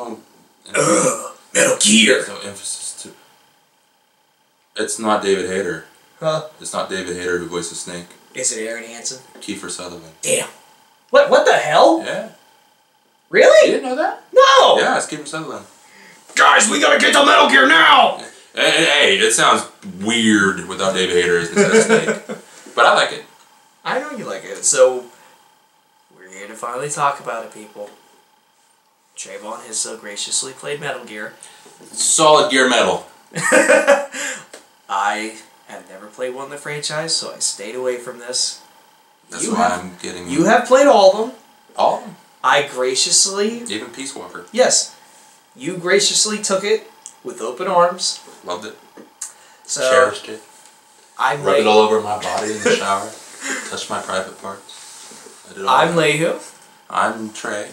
no... Metal Gear! There's no emphasis to... It's not David Hayter. Huh? It's not David Hayter who voices Snake. Is it Aaron Hansen? Kiefer Sutherland. Damn. What the hell? Yeah. Really? You didn't know that? No! Yeah, it's Kiefer Sutherland. Guys, we gotta get to Metal Gear now! Hey, it sounds weird without David Hayter instead of Snake. But I like it. I know you like it, so... We're here to finally talk about it, people. Trevon has so graciously played Metal Gear. Solid Gear Metal. I have never played one in the franchise, so I stayed away from this. That's why I'm getting... You have played all of them. All of them? I graciously... Even Peace Walker. Yes. You graciously took it with open arms. Loved it. So cherished it. I'm Rub it all over my body in the shower. Touch my private parts. I'm Lehu. I'm Trey.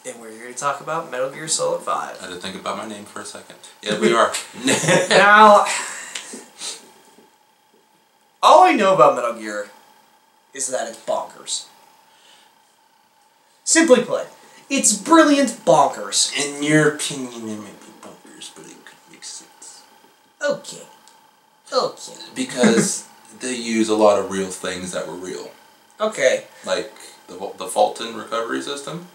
And we're here to talk about Metal Gear Solid 5. I had to think about my name for a second. Yeah, we are. Now, all I know about Metal Gear is that it's bonkers. Simply put, it's brilliant bonkers. In your opinion, it may be bonkers, but it could make sense. Okay. Okay. Because they use a lot of real things that were real. Okay. Like the Fulton recovery system.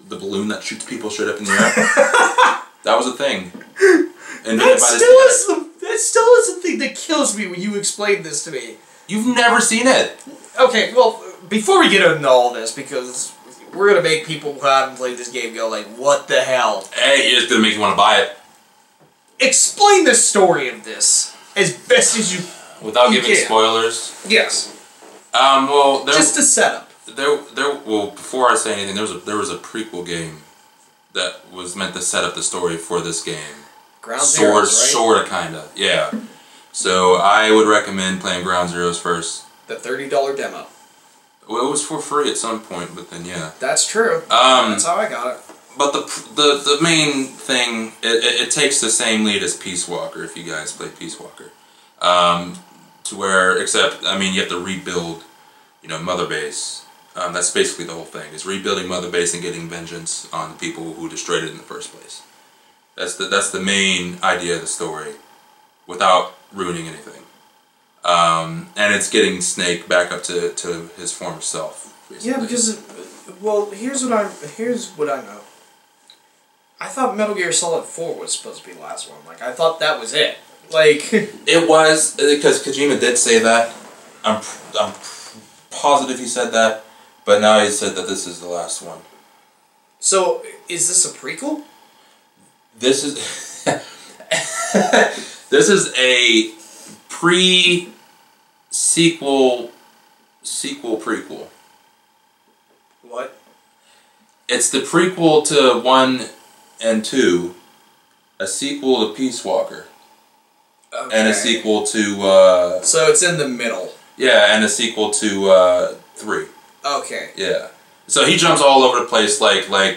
The balloon that shoots people straight up in the air. That was a thing. That still is the thing that kills me when you explain this to me. You've never seen it. Okay, well, before we get into all this, because we're going to make people who haven't played this game go like, what the hell? Hey, it's going to make you want to buy it. Explain the story of this as best as you Without giving spoilers. Yes. Well, just a setup. Well, before I say anything, there was a prequel game that was meant to set up the story for this game. Ground Zeroes, right? Sorta, kinda, yeah. So I would recommend playing Ground Zeroes first. The $30 demo. Well, it was for free at some point, but then yeah. That's true. That's how I got it. But the main thing, it takes the same lead as Peace Walker, if you guys play Peace Walker. To where, except, I mean, you have to rebuild, you know, Mother Base. That's basically the whole thing, is rebuilding Mother Base and getting vengeance on the people who destroyed it in the first place. That's the main idea of the story, without ruining anything. And it's getting Snake back up to his former self, basically. Yeah, because, well, here's what I know. I thought Metal Gear Solid 4 was supposed to be the last one. Like, I thought that was it. Like... It was, because Kojima did say that. I'm positive he said that. But now he said that this is the last one. So, is this a prequel? This is... this is a pre-sequel prequel. What? It's the prequel to 1 and 2, a sequel to Peace Walker, and a sequel to... so it's in the middle. Yeah, and a sequel to 3. Okay. Yeah. So he jumps all over the place like Quentin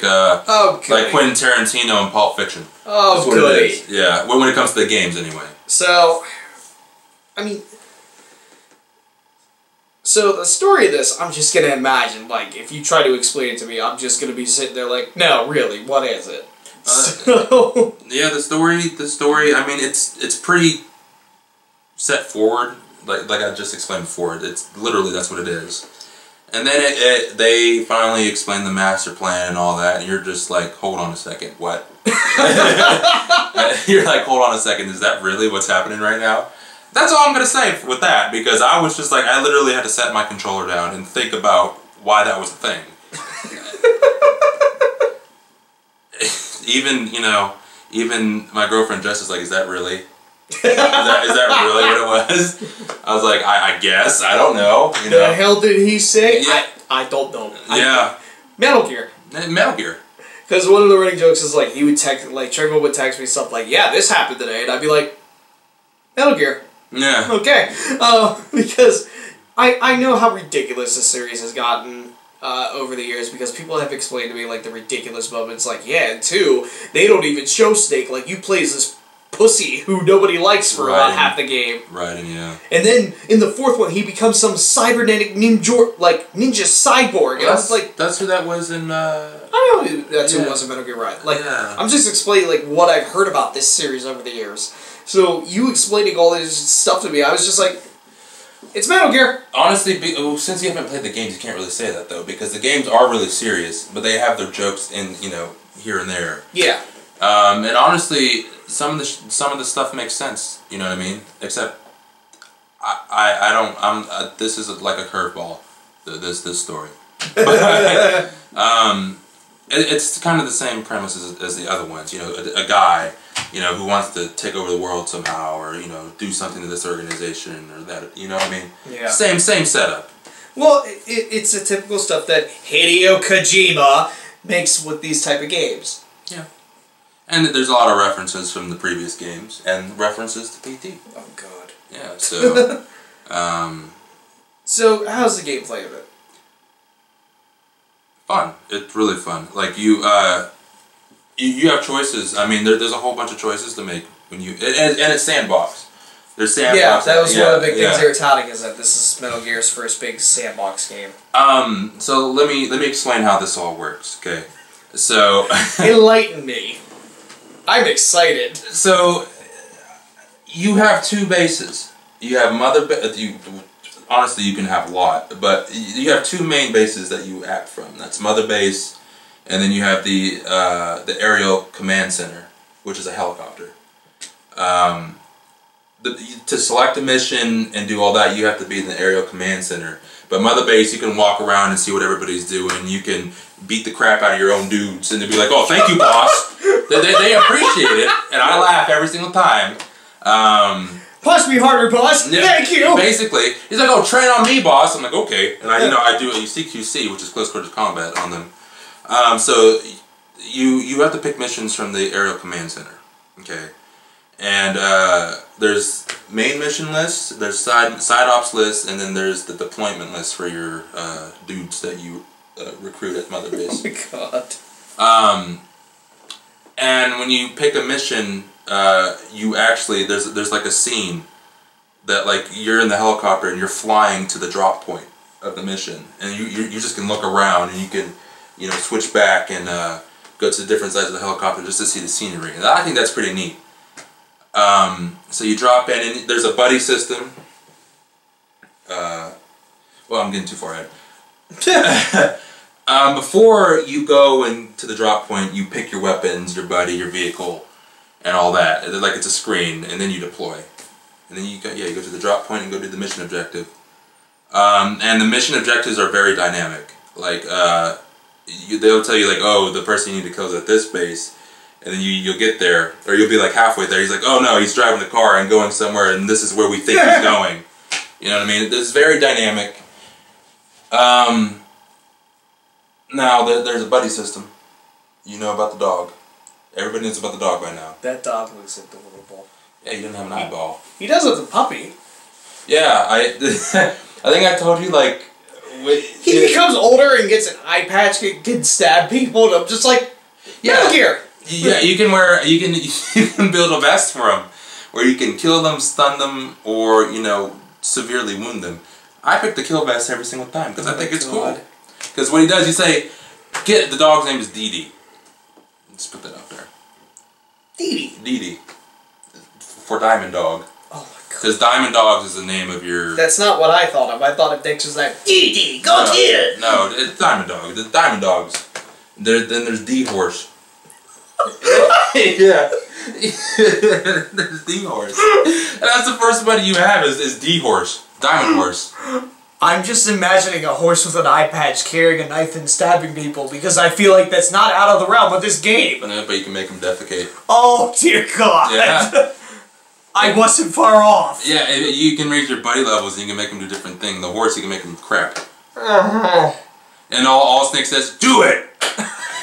Tarantino in Pulp Fiction. Oh, that's what it is. Yeah, when it comes to the games, anyway. So, I mean, so the story of this, I'm just gonna imagine, like, if you try to explain it to me, I'm just gonna be sitting there like, no, really, what is it? So yeah, the story. I mean, it's pretty set forward, like I just explained before. It's literally that's what it is. And then they finally explain the master plan and all that, and you're just like, hold on a second, what? You're like, hold on a second, is that really what's happening right now? That's all I'm going to say with that, because I was just like, I literally had to set my controller down and think about why that was a thing. Even my girlfriend Jess is like, is that really? Is that really what it was? I was like, I guess. I don't know. You know? The hell did he say? Yeah. I don't know. Yeah. Metal Gear. Metal Gear. Because one of the running jokes is like, he would text, like, Trevon would text me stuff like, yeah, this happened today. And I'd be like, Metal Gear. Yeah. Okay. Because I know how ridiculous this series has gotten over the years, because people have explained to me, like, the ridiculous moments. Like, yeah, and 2, they don't even show Snake. Like, you play as this pussy who nobody likes for about half the game. Right, yeah. And then in the fourth one, he becomes some cybernetic ninja cyborg. Well, I was like, that's who that was in. I don't know. That's who it was in Metal Gear Rising. Like, I'm just explaining like what I've heard about this series over the years. So you explaining all this stuff to me, I was just like, it's Metal Gear. Honestly, since you haven't played the games, you can't really say that though, because the games are really serious, but they have their jokes in here and there. Yeah. And honestly, some of the stuff makes sense. You know what I mean? Except, this is like a curveball. This story. It's kind of the same premise as the other ones. You know, a guy, who wants to take over the world somehow, or do something to this organization or that. You know what I mean? Yeah. Same setup. Well, it's the typical stuff that Hideo Kojima makes with these type of games. Yeah. And there's a lot of references from the previous games and references to PT. Oh God. Yeah. So. So how's the gameplay of it? Fun. It's really fun. Like you have choices. I mean, there's a whole bunch of choices to make when you and it's sandbox. There's sandbox. Yeah, that was one of the big things they were touting, is that this is Metal Gear's first big sandbox game. So let me explain how this all works. Okay. So enlighten me. I'm excited. So you have two bases. You have honestly, you can have a lot, but you have two main bases that you act from. That's Mother Base, and then you have the aerial command center, which is a helicopter. To select a mission and do all that, you have to be in the aerial command center. But Mother Base, you can walk around and see what everybody's doing. You can beat the crap out of your own dudes, and they'll be like, "Oh, thank you, boss." they appreciate it, and I laugh every single time. Punch me harder, boss. Yeah, thank you. Basically, he's like, "Oh, train on me, boss." I'm like, "Okay," and I do a CQC, which is close quarters combat, on them. So you have to pick missions from the aerial command center, okay? And there's main mission lists, there's side ops lists, and then there's the deployment list for your dudes that you recruit at Mother Base. Oh my God. And when you pick a mission, you actually there's like a scene that like you're in the helicopter and you're flying to the drop point of the mission, and you just can look around and you can switch back and go to the different sides of the helicopter just to see the scenery, and I think that's pretty neat. So you drop in, and there's a buddy system. Well, I'm getting too far ahead. Before you go into the drop point, you pick your weapons, your buddy, your vehicle, and all that. Like it's a screen, and then you deploy. And then you go to the drop point and go do the mission objective. And the mission objectives are very dynamic. Like they'll tell you like, oh, the person you need to kill is at this base. And then you'll get there, or you'll be like halfway there. He's like, oh no, he's driving the car and going somewhere, and this is where we think he's going. You know what I mean? It's very dynamic. Now there's a buddy system. You know about the dog. Everybody knows about the dog by now. That dog looks adorable. Yeah, he doesn't have an eyeball. He does with the puppy. Yeah, I think I told you like. He becomes older and gets an eye patch, can stab people, and I'm just like, Metal Gear. Yeah, you can build a vest for him, where you can kill them, stun them, or severely wound them. I pick the kill vest every single time because I think it's cool. Because what he does, you say, the dog's name is Dee Dee. Let's put that out there. Dee Dee. Dee Dee. For Diamond Dog. Oh my God. Because Diamond Dogs is the name of your. That's not what I thought of. I thought of Dix was like, Dee Dee, go get it. No, it's Diamond Dog. The Diamond Dogs. Then there's D Horse. Yeah. There's D-Horse. And that's the first buddy you have is D-Horse. Diamond Horse. I'm just imagining a horse with an eye patch carrying a knife and stabbing people because I feel like that's not out of the realm of this game. But you can make him defecate. Oh dear God. Yeah. I wasn't far off. Yeah, you can raise your buddy levels and you can make him do different things. The horse, you can make him crap. And all Snake says, do it!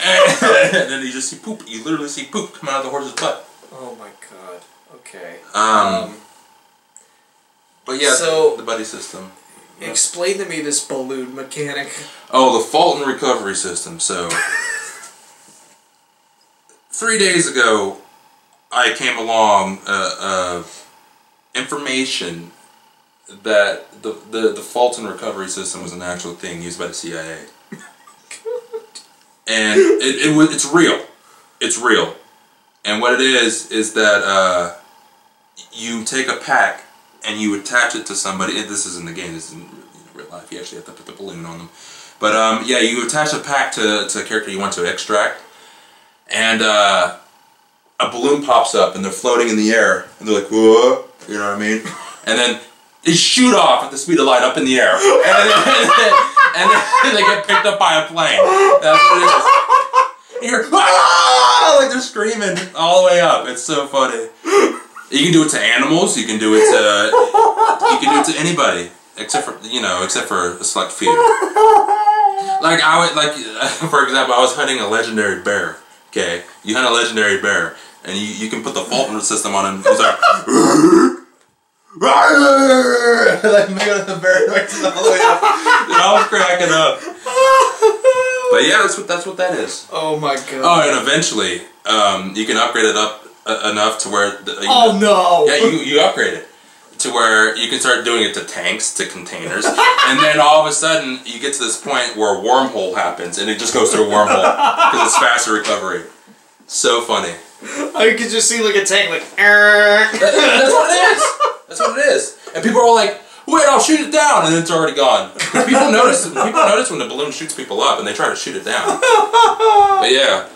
And then you just see poop. You literally see poop come out of the horse's butt. Oh my God. Okay. But yeah, so the buddy system. Explain to me this balloon mechanic. Oh, the fault and recovery system. So 3 days ago, I came along information that the Fulton recovery system was an actual thing used by the CIA. And it's real. It's real. And what it is that you take a pack and you attach it to somebody. And this is in the game. This is in real life. You actually have to put the balloon on them. But yeah, you attach a pack to a character you want to extract, and a balloon pops up, and they're floating in the air, and they're like, whoa, you know what I mean? And then they shoot off at the speed of light up in the air, and then they get picked up by a plane. That's what it is. And you're like they're screaming all the way up. It's so funny. You can do it to animals. You can do it to anybody, except for a select few. Like for example, I was hunting a legendary bear. Okay, you hunt a legendary bear, and you can put the Fulton system on him. He's like, like making the bear noises all the way up. And I was cracking up. But yeah, that's what that is. Oh my god. Oh, and eventually, you can upgrade it up enough to where. No. Yeah, you upgrade it to where you can start doing it to tanks, to containers, and then all of a sudden you get to this point where a wormhole happens, and it just goes through a wormhole because it's faster recovery. So funny. I could just see like a tank like. That's what it is. That's what it is. And people are all like, "Wait, I'll shoot it down," and then it's already gone. People notice when the balloon shoots people up, and they try to shoot it down. But yeah.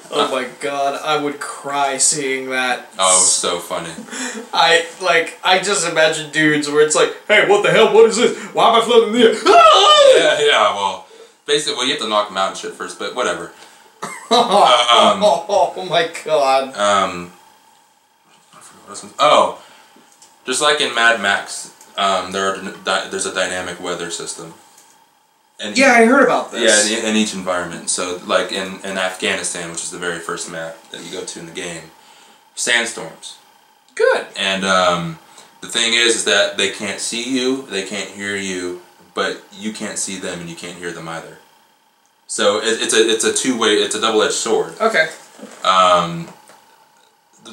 Oh my god, I would cry seeing that. Oh, it was so funny. I just imagine dudes where it's like, hey, what the hell, what is this? Why am I floating in the air? Yeah, well, basically, you have to knock them out and shit first, but whatever. Oh my god. Oh, just like in Mad Max, there's a dynamic weather system. And yeah, I heard about this. Yeah, in each environment. So, like in Afghanistan, which is the very first map that you go to in the game, sandstorms. Good. And the thing is that they can't see you, they can't hear you, but you can't see them and you can't hear them either. So it's a two-way, it's a double-edged sword. Okay.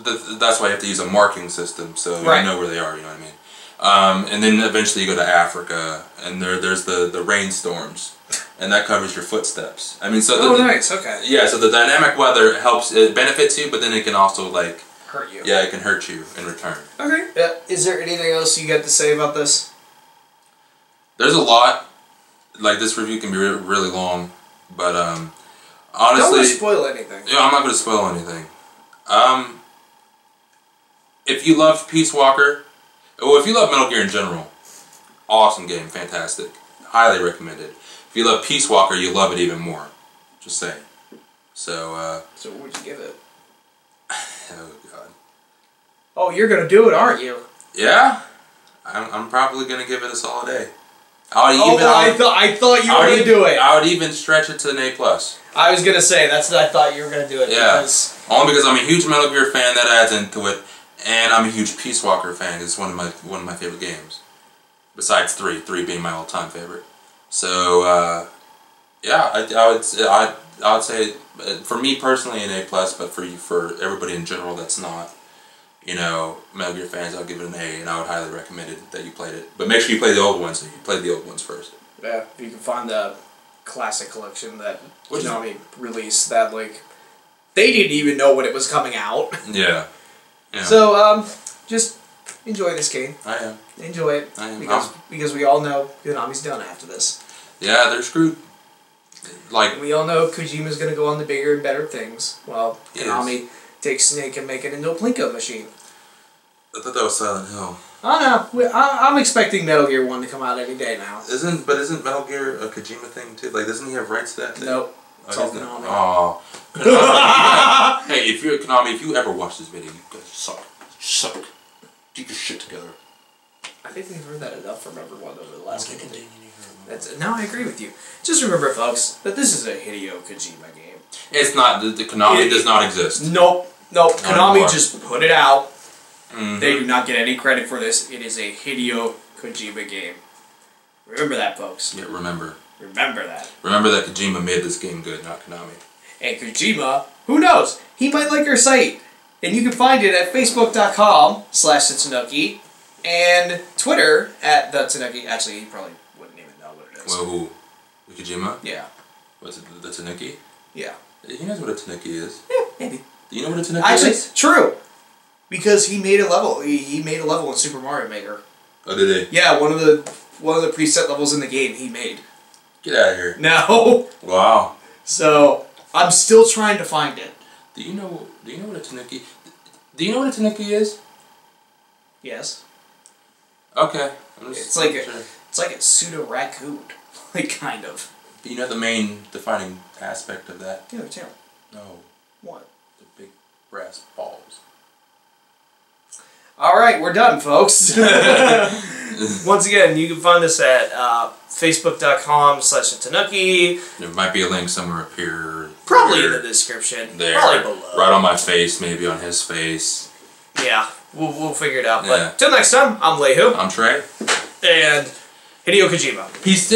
That's why you have to use a marking system, so right. You know where they are. You know what I mean. And then eventually you go to Africa, and there's the rainstorms, and that covers your footsteps. I mean, so nice, okay. Yeah, so the dynamic weather helps, it benefits you, but then it can also like hurt you. Yeah, it can hurt you in return. Okay. Yeah. Is there anything else you got to say about this? There's a lot. Like this review can be really long, but honestly, don't want to spoil anything. Yeah, I'm not going to spoil anything. If you love Peace Walker. Well, if you love Metal Gear in general, awesome game, fantastic. Highly recommended. If you love Peace Walker, you love it even more. Just saying. So, So what would you give it? Oh, God. Oh, you're going to do it, aren't you? Yeah? I'm probably going to give it a solid A. I thought you were going to do it. I would even stretch it to an A+. I was going to say, that's what I thought you were going to do it. Yeah. Only because I'm a huge Metal Gear fan, that adds into it. And I'm a huge Peace Walker fan. It's one of my favorite games. Besides 3 being my all-time favorite. So yeah, I would say for me personally an A+, but for everybody in general that's not, Metal Gear fans, I'll give it an A, and I would highly recommend it that you played it. But make sure you play the old ones. So you play the old ones first. Yeah, if you can find the classic collection that Konami released, that they didn't even know when it was coming out. Yeah. Yeah. So, just enjoy this game. I am. Enjoy it. I am. Because we all know Konami's done after this. Yeah, they're screwed. We all know Kojima's going to go on to bigger and better things. Well, Konami takes Snake and make it into a Plinko machine. I thought that was Silent Hill. I know. I'm expecting Metal Gear 1 to come out any day now. Isn't Metal Gear a Kojima thing too? Doesn't he have rights to that thing? Nope. It's all Konami. Oh. Hey, if you're Konami, if you ever watch this video, you guys suck. Suck. Get your shit together. I think we've heard that enough from everyone over the last couple days. No, I agree with you. Just remember, folks, that this is a Hideo Kojima game. It's not. The Konami does not exist. Nope. Konami just put it out. Mm-hmm. They do not get any credit for this. It is a Hideo Kojima game. Remember that, folks. Yeah, remember. Remember that. Remember that Kojima made this game good, not Konami. And Kojima, who knows? He might like our site. And you can find it at facebook.com/TheTanooki and Twitter at TheTanooki. Actually, he probably wouldn't even know what it is. Well, who? Kojima? Yeah. What's it, the Tanooki? Yeah. He knows what a Tanooki is. Yeah, maybe. Do you know what a Tanooki Actually, is? true. Because he made a level. He made a level in Super Mario Maker. Oh, did he? Yeah, one of the preset levels in the game he made. Get out of here. No. Wow. So I'm still trying to find it. Do you know what a Tanooki? Do you know what a Tanooki is? Yes. Okay. It's like a pseudo raccoon, like kind of. Do you know the main defining aspect of that? Yeah, the tail. No. What? The big brass balls. All right, we're done, folks. Once again, you can find us at facebook.com/Tanooki. There might be a link somewhere up here. Probably in the description. There. Probably below. Right on my face, maybe on his face. Yeah, we'll figure it out. Yeah. But till next time, I'm Lehu. I'm Trey. And Hideo Kojima. Peace.